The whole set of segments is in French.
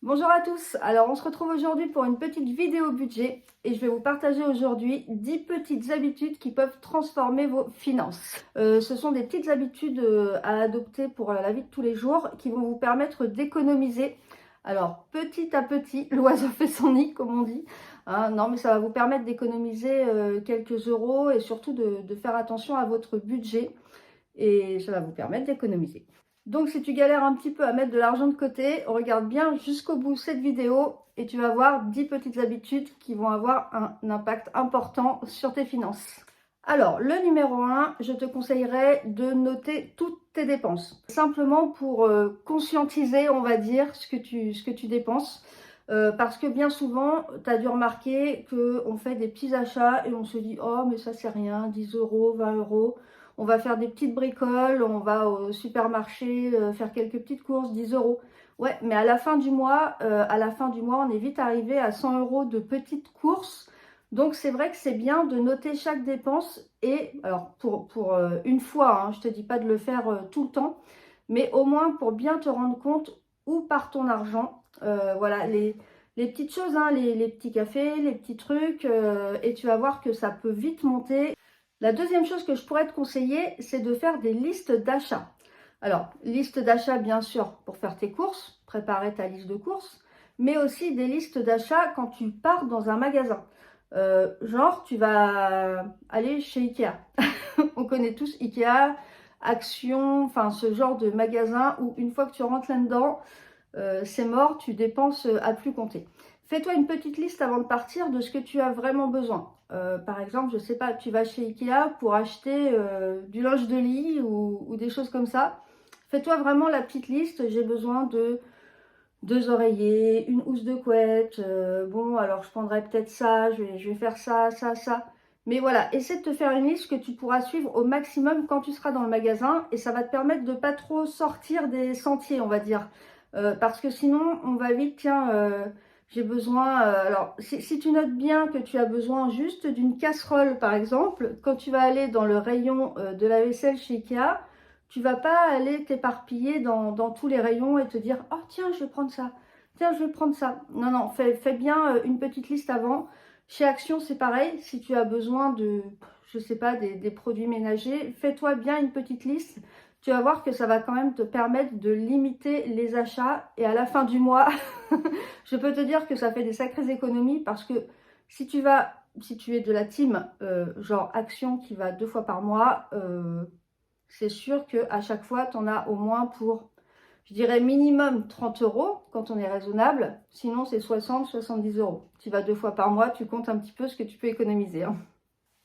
Bonjour à tous, alors on se retrouve aujourd'hui pour une petite vidéo budget et je vais vous partager aujourd'hui 10 petites habitudes qui peuvent transformer vos finances. Ce sont des petites habitudes à adopter pour la vie de tous les jours qui vont vous permettre d'économiser. Alors petit à petit, l'oiseau fait son nid comme on dit, hein. Non mais ça va vous permettre d'économiser quelques euros et surtout de faire attention à votre budget et ça va vous permettre d'économiser. Donc si tu galères un petit peu à mettre de l'argent de côté, regarde bien jusqu'au bout cette vidéo et tu vas voir 10 petites habitudes qui vont avoir un impact important sur tes finances. Alors, le numéro 1, je te conseillerais de noter toutes tes dépenses. Simplement pour conscientiser, on va dire, ce que tu dépenses. Parce que bien souvent, tu as dû remarquer qu'on fait des petits achats et on se dit « Oh, mais ça c'est rien, 10 euros, 20 euros ». On va faire des petites bricoles, on va au supermarché faire quelques petites courses, 10 euros. Ouais, mais à la fin du mois, on est vite arrivé à 100 euros de petites courses. Donc c'est vrai que c'est bien de noter chaque dépense et alors pour une fois, hein, je te dis pas de le faire tout le temps, mais au moins pour bien te rendre compte où part ton argent. Voilà, les petites choses, hein, les petits cafés, les petits trucs, et tu vas voir que ça peut vite monter. La deuxième chose que je pourrais te conseiller, c'est de faire des listes d'achats. Alors, liste d'achats, bien sûr, pour faire tes courses, préparer ta liste de courses, mais aussi des listes d'achats quand tu pars dans un magasin. Genre, tu vas aller chez Ikea. On connaît tous Ikea, Action, enfin ce genre de magasin où une fois que tu rentres là-dedans, c'est mort, tu dépenses à plus compter. Fais-toi une petite liste avant de partir de ce que tu as vraiment besoin. Par exemple, je sais pas, tu vas chez Ikea pour acheter du linge de lit ou des choses comme ça. Fais-toi vraiment la petite liste. J'ai besoin de 2 oreillers, une housse de couette. Bon, alors je prendrai peut-être ça, je vais faire ça, ça, ça. Mais voilà, essaie de te faire une liste que tu pourras suivre au maximum quand tu seras dans le magasin et ça va te permettre de pas trop sortir des sentiers, on va dire. Parce que sinon, on va vite, tiens, j'ai besoin... alors, si tu notes bien que tu as besoin juste d'une casserole, par exemple, quand tu vas aller dans le rayon de la vaisselle chez Ikea, tu vas pas aller t'éparpiller dans tous les rayons et te dire « Oh tiens, je vais prendre ça. Tiens, je vais prendre ça. » Non, non, fais bien une petite liste avant. Chez Action, c'est pareil. Si tu as besoin de, je sais pas, des produits ménagers, fais-toi bien une petite liste. Tu vas voir que ça va quand même te permettre de limiter les achats. Et à la fin du mois, je peux te dire que ça fait des sacrées économies parce que si tu es de la team genre Action qui va 2 fois par mois, c'est sûr qu'à chaque fois, tu en as au moins pour, je dirais, minimum 30 euros quand on est raisonnable. Sinon, c'est 60, 70 euros. Tu vas 2 fois par mois, tu comptes un petit peu ce que tu peux économiser, hein.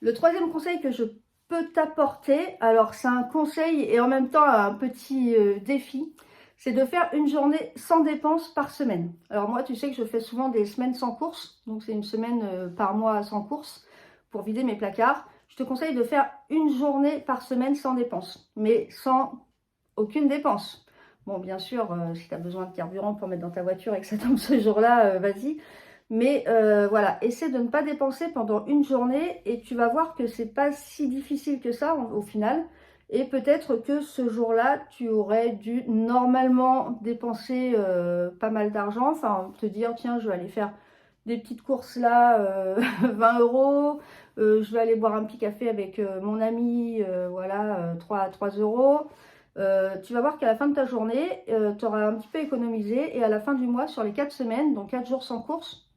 Le troisième conseil que je peux t'apporter, alors c'est un conseil et en même temps un petit défi, c'est de faire une journée sans dépenses par semaine. Alors moi, tu sais que je fais souvent des semaines sans courses, donc c'est une semaine par mois sans courses pour vider mes placards. Je te conseille de faire une journée par semaine sans dépenses, mais sans aucune dépense. Bon, bien sûr, si tu as besoin de carburant pour mettre dans ta voiture et que ça tombe ce jour-là, vas-y. Mais voilà, essaie de ne pas dépenser pendant une journée et tu vas voir que c'est pas si difficile que ça au final. Et peut-être que ce jour-là, tu aurais dû normalement dépenser pas mal d'argent. Enfin, te dire, tiens, je vais aller faire des petites courses là, 20 euros. Je vais aller boire un petit café avec mon ami, voilà, 3 euros. Tu vas voir qu'à la fin de ta journée, tu auras un petit peu économisé. Et à la fin du mois, sur les 4 semaines, donc 4 jours sans course,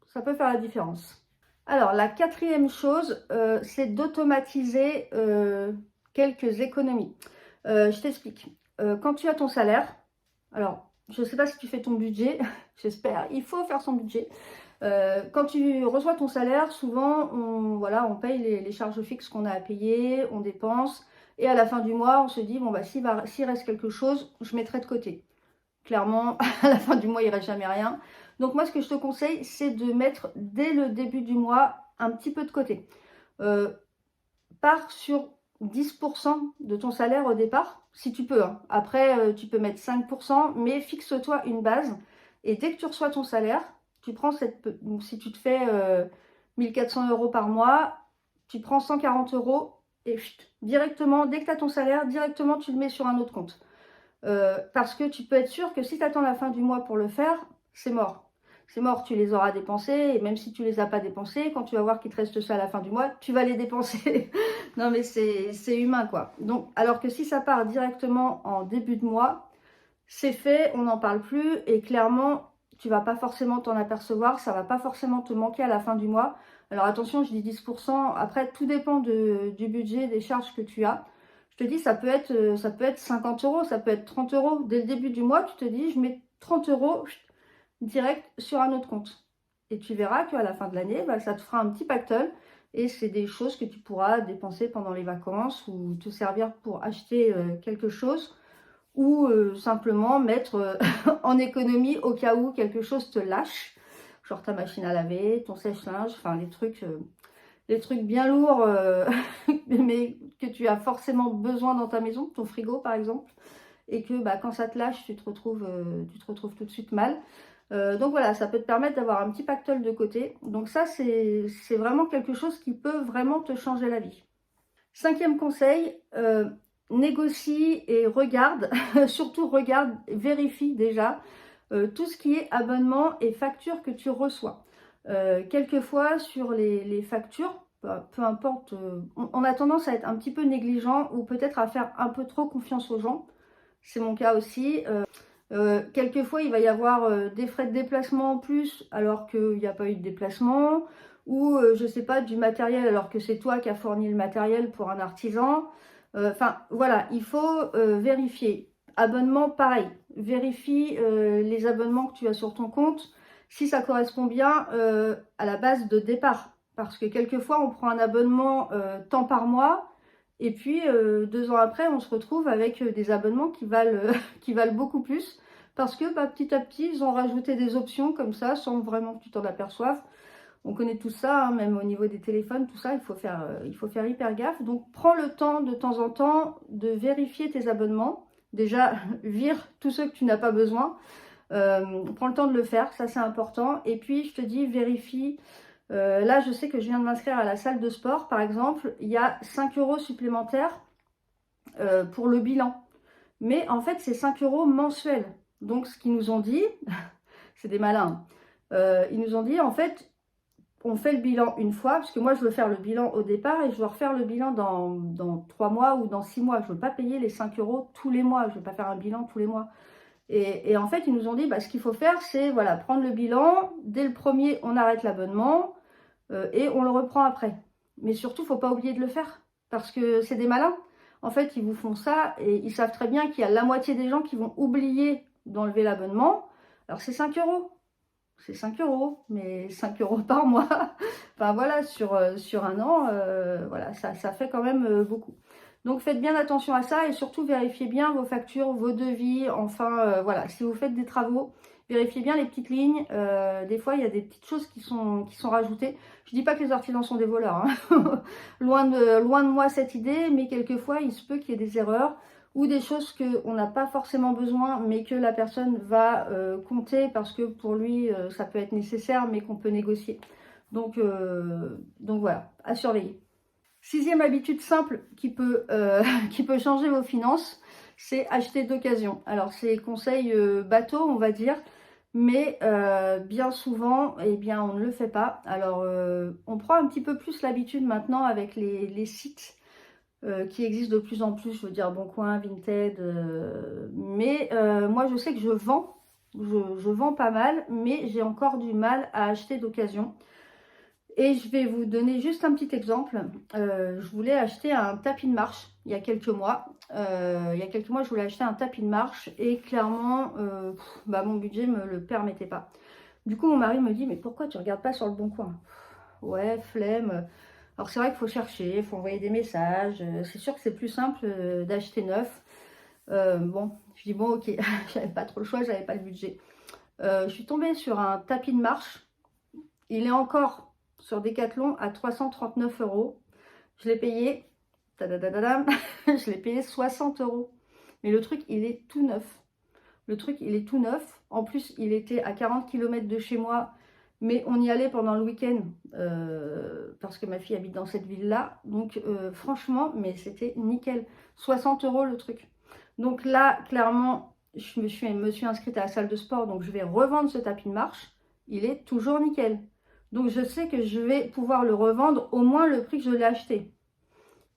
ça peut faire la différence. Alors, la quatrième chose, c'est d'automatiser quelques économies. Je t'explique. Quand tu as ton salaire, alors, je ne sais pas si tu fais ton budget, j'espère, il faut faire son budget. Quand tu reçois ton salaire, souvent, voilà, on paye les charges fixes qu'on a à payer, on dépense, et à la fin du mois, on se dit, bon, bah, s'il reste quelque chose, je mettrai de côté. Clairement, à la fin du mois, il ne reste jamais rien. Donc moi, ce que je te conseille, c'est de mettre dès le début du mois un petit peu de côté. Pars sur 10% de ton salaire au départ, si tu peux, hein. Après, tu peux mettre 5%, mais fixe-toi une base. Et dès que tu reçois ton salaire, tu prends si tu te fais 1400 euros par mois, tu prends 140 euros et directement, dès que tu as ton salaire, directement, tu le mets sur un autre compte. Parce que tu peux être sûr que si tu attends la fin du mois pour le faire, c'est mort. C'est mort, tu les auras dépensés, et même si tu les as pas dépensés, quand tu vas voir qu'il te reste ça à la fin du mois, tu vas les dépenser. Non mais c'est humain quoi. Donc, alors que si ça part directement en début de mois, c'est fait, on n'en parle plus, et clairement, tu vas pas forcément t'en apercevoir, ça va pas forcément te manquer à la fin du mois. Alors attention, je dis 10%, après tout dépend du budget, des charges que tu as. Je te dis, ça peut être 50 euros, ça peut être 30 euros. Dès le début du mois, tu te dis, je mets 30 euros direct sur un autre compte. Et tu verras qu'à la fin de l'année, bah, ça te fera un petit pactole. Et c'est des choses que tu pourras dépenser pendant les vacances ou te servir pour acheter quelque chose ou simplement mettre en économie au cas où quelque chose te lâche. Genre ta machine à laver, ton sèche-linge, enfin les trucs bien lourds mais que tu as forcément besoin dans ta maison, ton frigo par exemple. Et que bah, quand ça te lâche, tu te retrouves tout de suite mal. Donc voilà, ça peut te permettre d'avoir un petit pactole de côté. Donc ça, c'est vraiment quelque chose qui peut vraiment te changer la vie. Cinquième conseil, négocie et regarde, surtout regarde, vérifie déjà tout ce qui est abonnement et facture que tu reçois. Quelquefois sur les factures, peu importe, on a tendance à être un petit peu négligent ou peut-être à faire un peu trop confiance aux gens. C'est mon cas aussi. Quelquefois, il va y avoir des frais de déplacement en plus alors qu'il n'y a pas eu de déplacement, ou je sais pas, du matériel alors que c'est toi qui as fourni le matériel pour un artisan. Enfin, voilà, il faut vérifier. Abonnement, pareil. Vérifie les abonnements que tu as sur ton compte, si ça correspond bien à la base de départ. Parce que quelquefois, on prend un abonnement tant par mois, et puis 2 ans après, on se retrouve avec des abonnements qui valent, qui valent beaucoup plus. Parce que bah, petit à petit, ils ont rajouté des options comme ça, sans vraiment que tu t'en aperçoives. On connaît tout ça, hein, même au niveau des téléphones, tout ça, il faut faire hyper gaffe. Donc prends le temps de temps en temps de vérifier tes abonnements. Déjà, vire tous ceux que tu n'as pas besoin. Prends le temps de le faire, ça c'est important. Et puis je te dis, vérifie. Là, je sais que je viens de m'inscrire à la salle de sport, par exemple. Il y a 5 euros supplémentaires pour le bilan. Mais en fait, c'est 5 euros mensuels. Donc, ce qu'ils nous ont dit, c'est des malins. Ils nous ont dit, en fait, on fait le bilan une fois, parce que moi, je veux faire le bilan au départ et je veux refaire le bilan dans 3 mois ou dans 6 mois. Je ne veux pas payer les 5 euros tous les mois. Je ne veux pas faire un bilan tous les mois. Et en fait, ils nous ont dit, bah, ce qu'il faut faire, c'est voilà, prendre le bilan. Dès le premier, on arrête l'abonnement et on le reprend après. Mais surtout, il ne faut pas oublier de le faire, parce que c'est des malins. En fait, ils vous font ça et ils savent très bien qu'il y a la moitié des gens qui vont oublier d'enlever l'abonnement. Alors, c'est 5 euros. C'est 5 euros, mais 5 euros par mois. Enfin, voilà, sur un an, voilà, ça fait quand même beaucoup. Donc, faites bien attention à ça et surtout, vérifiez bien vos factures, vos devis. Enfin, voilà, si vous faites des travaux, vérifiez bien les petites lignes. Des fois, il y a des petites choses qui sont rajoutées. Je dis pas que les artisans sont des voleurs, hein. Loin de moi cette idée, mais quelquefois, il se peut qu'il y ait des erreurs ou des choses qu'on n'a pas forcément besoin, mais que la personne va compter parce que pour lui, ça peut être nécessaire, mais qu'on peut négocier. Donc voilà, à surveiller. Sixième habitude simple qui peut, qui peut changer vos finances, c'est acheter d'occasion. Alors, c'est conseil bateau, on va dire, mais bien souvent, eh bien, on ne le fait pas. Alors, on prend un petit peu plus l'habitude maintenant avec les sites qui existent de plus en plus, je veux dire Boncoin, Vinted, mais moi, je sais que je vends pas mal, mais j'ai encore du mal à acheter d'occasion. Et je vais vous donner juste un petit exemple. Je voulais acheter un tapis de marche il y a quelques mois. Je voulais acheter un tapis de marche et clairement, bah, mon budget ne me le permettait pas. Du coup, mon mari me dit, mais pourquoi tu ne regardes pas sur le Bon Coin? Ouais, flemme. Alors c'est vrai qu'il faut chercher, il faut envoyer des messages. C'est sûr que c'est plus simple d'acheter neuf. Bon, je dis bon, ok, j'avais pas trop le choix, j'avais pas le budget. Je suis tombée sur un tapis de marche. Il est encore sur Decathlon à 339 euros. Je l'ai payé, je l'ai payé 60 euros. Mais le truc, il est tout neuf. Le truc, il est tout neuf. En plus, il était à 40 km de chez moi. Mais on y allait pendant le week-end parce que ma fille habite dans cette ville-là. Donc, franchement, mais c'était nickel. 60 euros le truc. Donc là, clairement, je me suis inscrite à la salle de sport, donc je vais revendre ce tapis de marche. Il est toujours nickel. Donc je sais que je vais pouvoir le revendre au moins le prix que je l'ai acheté.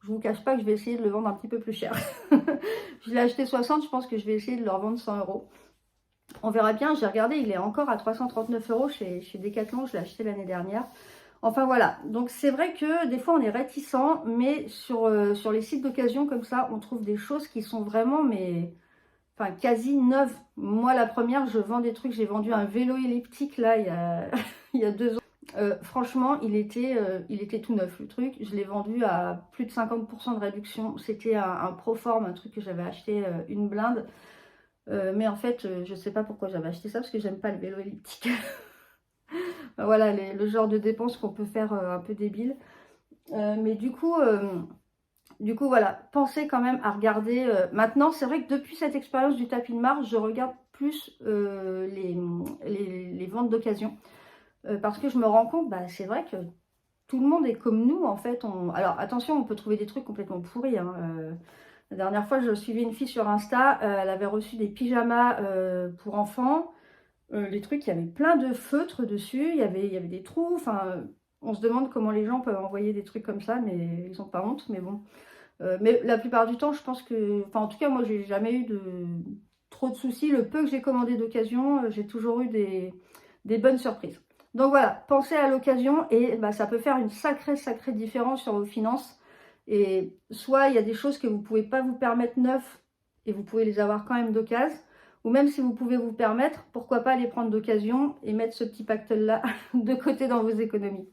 Je vous cache pas que je vais essayer de le vendre un petit peu plus cher. Je l'ai acheté 60, je pense que je vais essayer de le revendre 100 euros. On verra bien, j'ai regardé, il est encore à 339 euros chez Decathlon, je l'ai acheté l'année dernière. Enfin voilà, donc c'est vrai que des fois on est réticent, mais sur les sites d'occasion comme ça, on trouve des choses qui sont vraiment, mais enfin quasi neuves. Moi la première, je vends des trucs, j'ai vendu un vélo elliptique là il y a, il y a 2 ans. Franchement, il était tout neuf le truc. Je l'ai vendu à plus de 50% de réduction. C'était un Proform, un truc que j'avais acheté une blinde. Mais en fait, je sais pas pourquoi j'avais acheté ça parce que j'aime pas le vélo elliptique. Voilà, le genre de dépenses qu'on peut faire un peu débile. Mais du coup, voilà, pensez quand même à regarder. Maintenant, c'est vrai que depuis cette expérience du tapis de marche, je regarde plus les ventes d'occasion. Parce que je me rends compte, bah, c'est vrai que tout le monde est comme nous, en fait. Alors, attention, on peut trouver des trucs complètement pourris, hein. La dernière fois, je suivais une fille sur Insta, elle avait reçu des pyjamas pour enfants. Les trucs, il y avait plein de feutres dessus, il y avait des trous. Enfin, on se demande comment les gens peuvent envoyer des trucs comme ça, mais ils n'ont pas honte, mais bon. Mais la plupart du temps, je pense que... Enfin, en tout cas, moi, j'ai jamais eu trop de soucis. Le peu que j'ai commandé d'occasion, j'ai toujours eu des bonnes surprises. Donc voilà, pensez à l'occasion et bah, ça peut faire une sacrée différence sur vos finances. Et soit il y a des choses que vous ne pouvez pas vous permettre neuves et vous pouvez les avoir quand même d'occasion. Ou même si vous pouvez vous permettre, pourquoi pas les prendre d'occasion et mettre ce petit pactole-là de côté dans vos économies.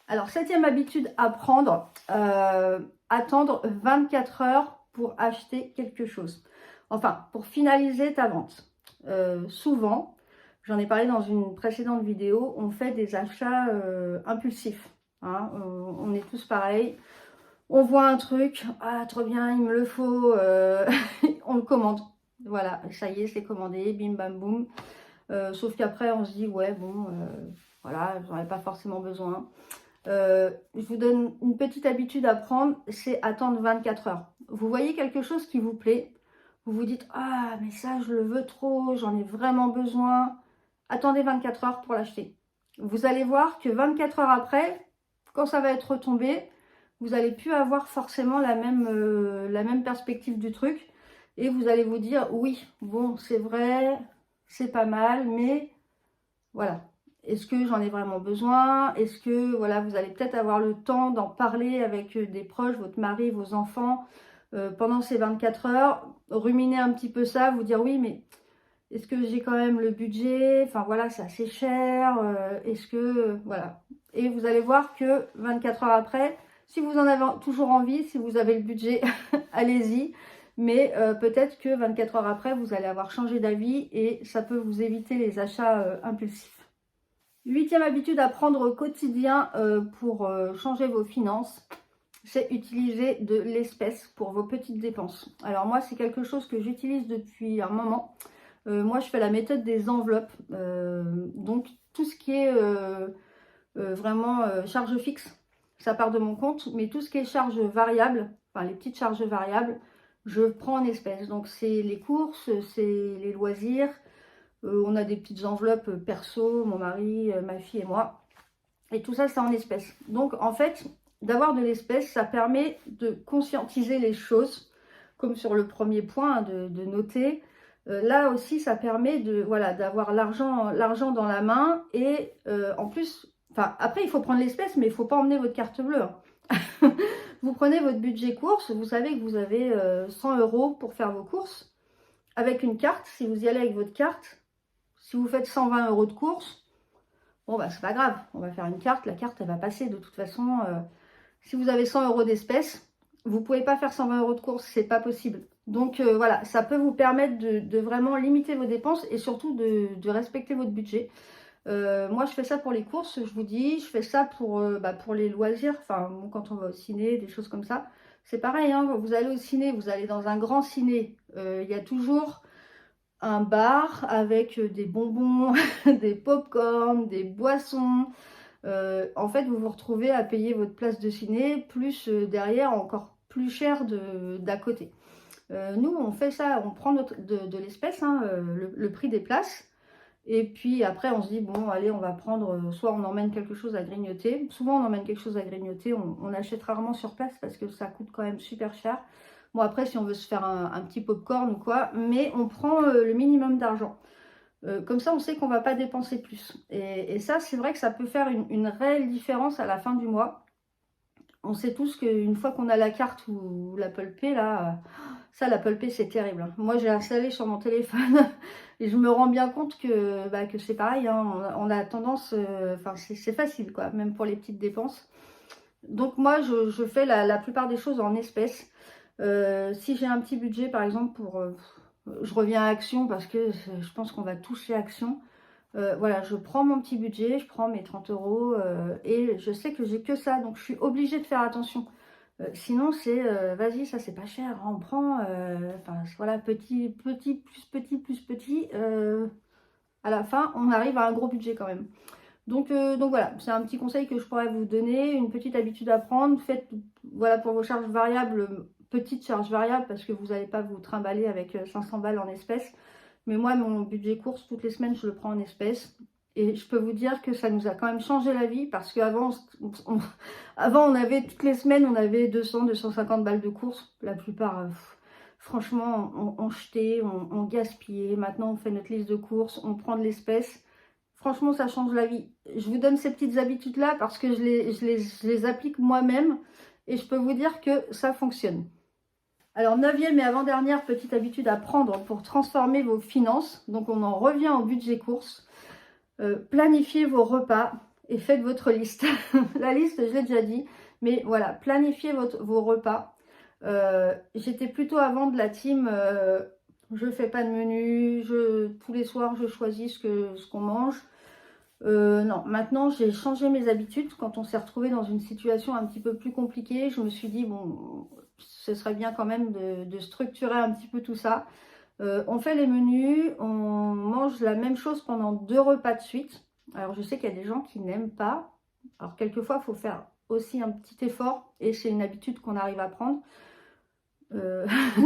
Alors, 7e habitude à prendre, attendre 24 heures pour acheter quelque chose. Enfin, pour finaliser ta vente. Souvent, j'en ai parlé dans une précédente vidéo, on fait des achats impulsifs. Hein, on est tous pareils. On voit un truc, ah trop bien, il me le faut, on le commande. Voilà, ça y est, c'est commandé, bim bam boum. Sauf qu'après, on se dit, ouais, bon, voilà, j'en ai pas forcément besoin. Je vous donne une petite habitude à prendre, c'est attendre 24 heures. Vous voyez quelque chose qui vous plaît, vous vous dites, ah, mais ça, je le veux trop, j'en ai vraiment besoin. Attendez 24 heures pour l'acheter. Vous allez voir que 24 heures après, quand ça va être retombé, vous n'allez plus avoir forcément la même perspective du truc. Et vous allez vous dire, oui, bon, c'est vrai, c'est pas mal, mais voilà. Est-ce que j'en ai vraiment besoin? Est-ce que, voilà, vous allez peut-être avoir le temps d'en parler avec des proches, votre mari, vos enfants, pendant ces 24 heures, ruminer un petit peu ça, vous dire, oui, mais est-ce que j'ai quand même le budget? Enfin, voilà, c'est assez cher. Est-ce que, voilà. Et vous allez voir que 24 heures après, si vous en avez toujours envie, si vous avez le budget, allez-y. Mais peut-être que 24 heures après, vous allez avoir changé d'avis et ça peut vous éviter les achats impulsifs. 8e habitude à prendre au quotidien pour changer vos finances, c'est utiliser de l'espèce pour vos petites dépenses. Alors moi, c'est quelque chose que j'utilise depuis un moment. Moi, je fais la méthode des enveloppes. Donc, tout ce qui est vraiment charge fixe, ça part de mon compte. Mais tout ce qui est charge variable, enfin les petites charges variables, je prends en espèces. Donc, c'est les courses, c'est les loisirs. On a des petites enveloppes perso, mon mari, ma fille et moi. Et tout ça, c'est en espèces. Donc, en fait, d'avoir de l'espèce, ça permet de conscientiser les choses, comme sur le premier point, de noter. Là aussi, ça permet voilà, d'avoir l'argent dans la main. Et en plus, enfin, après, il faut prendre l'espèce, mais il ne faut pas emmener votre carte bleue. Hein. Vous prenez votre budget course, vous savez que vous avez 100 euros pour faire vos courses. Avec une carte, si vous y allez avec votre carte, si vous faites 120 euros de course, bon, bah, c'est pas grave. On va faire une carte. La carte, elle va passer. De toute façon, si vous avez 100 euros d'espèces, vous ne pouvez pas faire 120 euros de course. C'est pas possible. Donc, voilà, ça peut vous permettre de vraiment limiter vos dépenses et surtout de respecter votre budget. Moi, je fais ça pour les courses, je vous dis. Je fais ça pour les loisirs. Enfin, quand on va au ciné, des choses comme ça. C'est pareil, hein, quand vous allez au ciné, vous allez dans un grand ciné. Il y a toujours un bar avec des bonbons, des pop-corn, des boissons. En fait, vous vous retrouvez à payer votre place de ciné, plus derrière encore plus cher d'à côté. Nous, on fait ça, on prend de l'espèce, hein, le prix des places. Et puis après, on se dit, bon, allez, on va prendre, soit on emmène quelque chose à grignoter. Souvent, on emmène quelque chose à grignoter. On achète rarement sur place parce que ça coûte quand même super cher. Bon, après, si on veut se faire un petit popcorn ou quoi, mais on prend le minimum d'argent. Comme ça, on sait qu'on ne va pas dépenser plus. Et ça, c'est vrai que ça peut faire une réelle différence à la fin du mois. On sait tous qu'une fois qu'on a la carte ou l'Apple Pay, là, ça, l'Apple Pay, c'est terrible, hein. Moi, j'ai installé sur mon téléphone et je me rends bien compte que c'est pareil, hein. On a tendance, enfin, c'est facile, quoi, même pour les petites dépenses. Donc, moi, je fais la plupart des choses en espèces. Si j'ai un petit budget, par exemple, je reviens à Action parce que je pense qu'on va toucher Action. Voilà, je prends mon petit budget, je prends mes 30 € et je sais que j'ai que ça, donc je suis obligée de faire attention. Sinon, c'est vas-y, ça c'est pas cher, hein, on prend, enfin voilà, petit, petit, plus petit, plus petit. À la fin, on arrive à un gros budget quand même. Donc voilà, c'est un petit conseil que je pourrais vous donner, une petite habitude à prendre. Faites, voilà, pour vos charges variables, petites charges variables, parce que vous n'allez pas vous trimballer avec 500 balles en espèces. Mais moi, mon budget course, toutes les semaines, je le prends en espèces. Et je peux vous dire que ça nous a quand même changé la vie, parce qu'avant, avant, on avait, toutes les semaines, on avait 200, 250 balles de course. La plupart, franchement, on jetait, on gaspillait. Maintenant, on fait notre liste de courses, on prend de l'espèce. Franchement, ça change la vie. Je vous donne ces petites habitudes-là parce que je les applique moi-même et je peux vous dire que ça fonctionne. Alors, 9e et avant-dernière petite habitude à prendre pour transformer vos finances. Donc, on en revient au budget course. Planifiez vos repas et faites votre liste. La liste, je l'ai déjà dit, mais voilà, planifiez vos repas. J'étais plutôt avant de la team je fais pas de menu, tous les soirs je choisis ce qu'on mange. Non, maintenant j'ai changé mes habitudes. Quand on s'est retrouvé dans une situation un petit peu plus compliquée, je me suis dit, bon, ce serait bien quand même de structurer un petit peu tout ça. On fait les menus, on mange la même chose pendant 2 repas de suite. Alors je sais qu'il y a des gens qui n'aiment pas. Alors quelquefois, il faut faire aussi un petit effort et c'est une habitude qu'on arrive à prendre.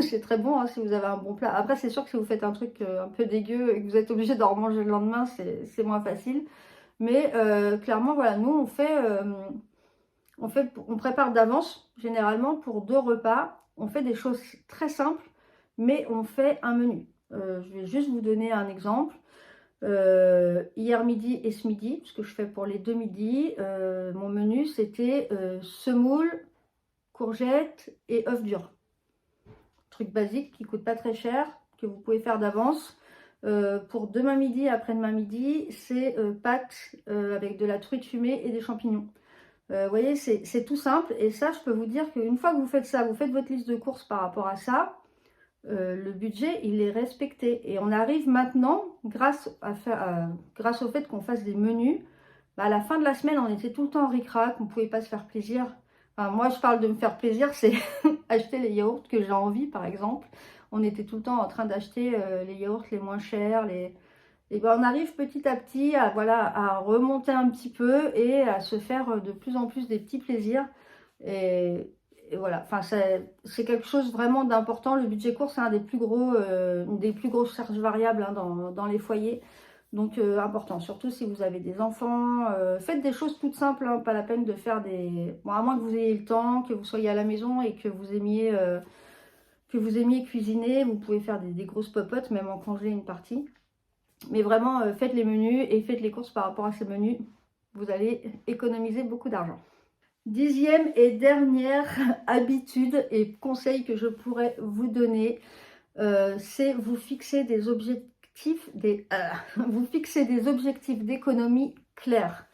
C'est très bon hein, si vous avez un bon plat. Après, c'est sûr que si vous faites un truc un peu dégueu et que vous êtes obligé d'en remanger le lendemain, c'est moins facile. Mais clairement, voilà, nous, on prépare d'avance, généralement, pour 2 repas. On fait des choses très simples, mais on fait un menu. Je vais juste vous donner un exemple. Hier midi et ce midi, ce que je fais pour les 2 midis, mon menu, c'était semoule, courgettes et œufs durs. Truc basique qui coûte pas très cher, que vous pouvez faire d'avance. Pour demain midi, après-demain midi, c'est pâtes avec de la truite fumée et des champignons. Vous voyez, c'est tout simple. Et ça, je peux vous dire qu'une fois que vous faites ça, vous faites votre liste de courses par rapport à ça, le budget, il est respecté. Et on arrive maintenant, grâce au fait qu'on fasse des menus, bah, à la fin de la semaine, on était tout le temps en ric-rac, on ne pouvait pas se faire plaisir. Enfin, moi, je parle de me faire plaisir, c'est acheter les yaourts que j'ai envie, par exemple. On était tout le temps en train d'acheter les yaourts les moins chers. Et ben, on arrive petit à petit à, voilà, à remonter un petit peu et à se faire de plus en plus des petits plaisirs. Et voilà, enfin, c'est quelque chose vraiment d'important. Le budget course, c'est un des plus grosses charges variables hein, dans les foyers. Donc important, surtout si vous avez des enfants. Faites des choses toutes simples, hein, pas la peine de faire des... Bon, à moins que vous ayez le temps, que vous soyez à la maison et que vous aimiez cuisiner, vous pouvez faire des grosses popotes, même en congeler une partie. Mais vraiment, faites les menus et faites les courses par rapport à ces menus. Vous allez économiser beaucoup d'argent. 10e et dernière habitude et conseil que je pourrais vous donner, c'est vous fixer des objectifs, vous fixer des objectifs d'économie clairs.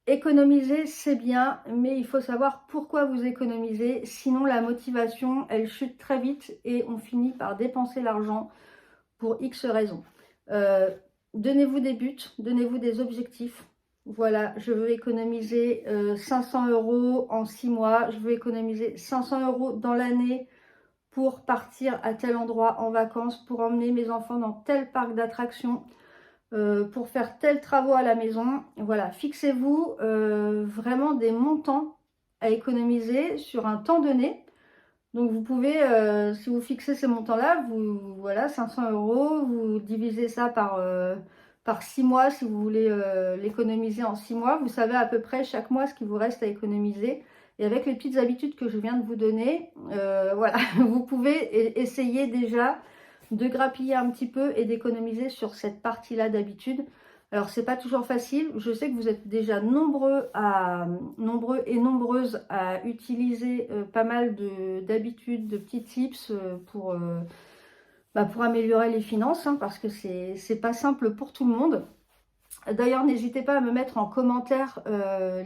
Économiser, c'est bien, mais il faut savoir pourquoi vous économisez. Sinon, la motivation, elle chute très vite et on finit par dépenser l'argent pour X raisons. Donnez-vous des buts, donnez-vous des objectifs. Voilà, je veux économiser 500 € en 6 mois. Je veux économiser 500 € dans l'année pour partir à tel endroit en vacances, pour emmener mes enfants dans tel parc d'attractions, pour faire tels travaux à la maison. Voilà, fixez-vous vraiment des montants à économiser sur un temps donné. Donc vous pouvez, si vous fixez ces montants-là, voilà, 500 €, vous divisez ça par 6 mois si vous voulez l'économiser en 6 mois. Vous savez à peu près chaque mois ce qu'il vous reste à économiser. Et avec les petites habitudes que je viens de vous donner, voilà, vous pouvez essayer déjà de grappiller un petit peu et d'économiser sur cette partie-là d'habitude. Alors, c'est pas toujours facile. Je sais que vous êtes déjà nombreux et nombreuses à utiliser pas mal d'habitudes, de petits tips pour améliorer les finances, hein, parce que c'est pas simple pour tout le monde. D'ailleurs, n'hésitez pas à me mettre en commentaire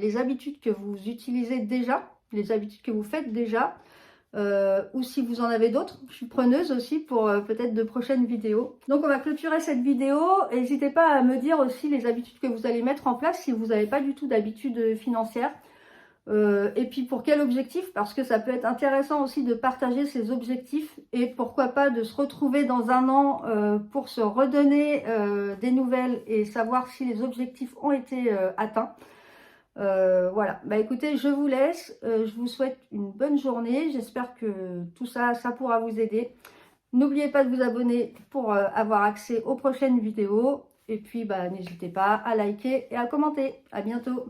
les habitudes que vous utilisez déjà, les habitudes que vous faites déjà. Ou si vous en avez d'autres, je suis preneuse aussi pour peut-être de prochaines vidéos. Donc on va clôturer cette vidéo. N'hésitez pas à me dire aussi les habitudes que vous allez mettre en place si vous n'avez pas du tout d'habitude financière. Et puis pour quel objectif, parce que ça peut être intéressant aussi de partager ces objectifs et pourquoi pas de se retrouver dans un an pour se redonner des nouvelles et savoir si les objectifs ont été atteints. Voilà, bah écoutez, je vous laisse, je vous souhaite une bonne journée, j'espère que tout ça, ça pourra vous aider. N'oubliez pas de vous abonner pour avoir accès aux prochaines vidéos, et puis bah n'hésitez pas à liker et à commenter. À bientôt.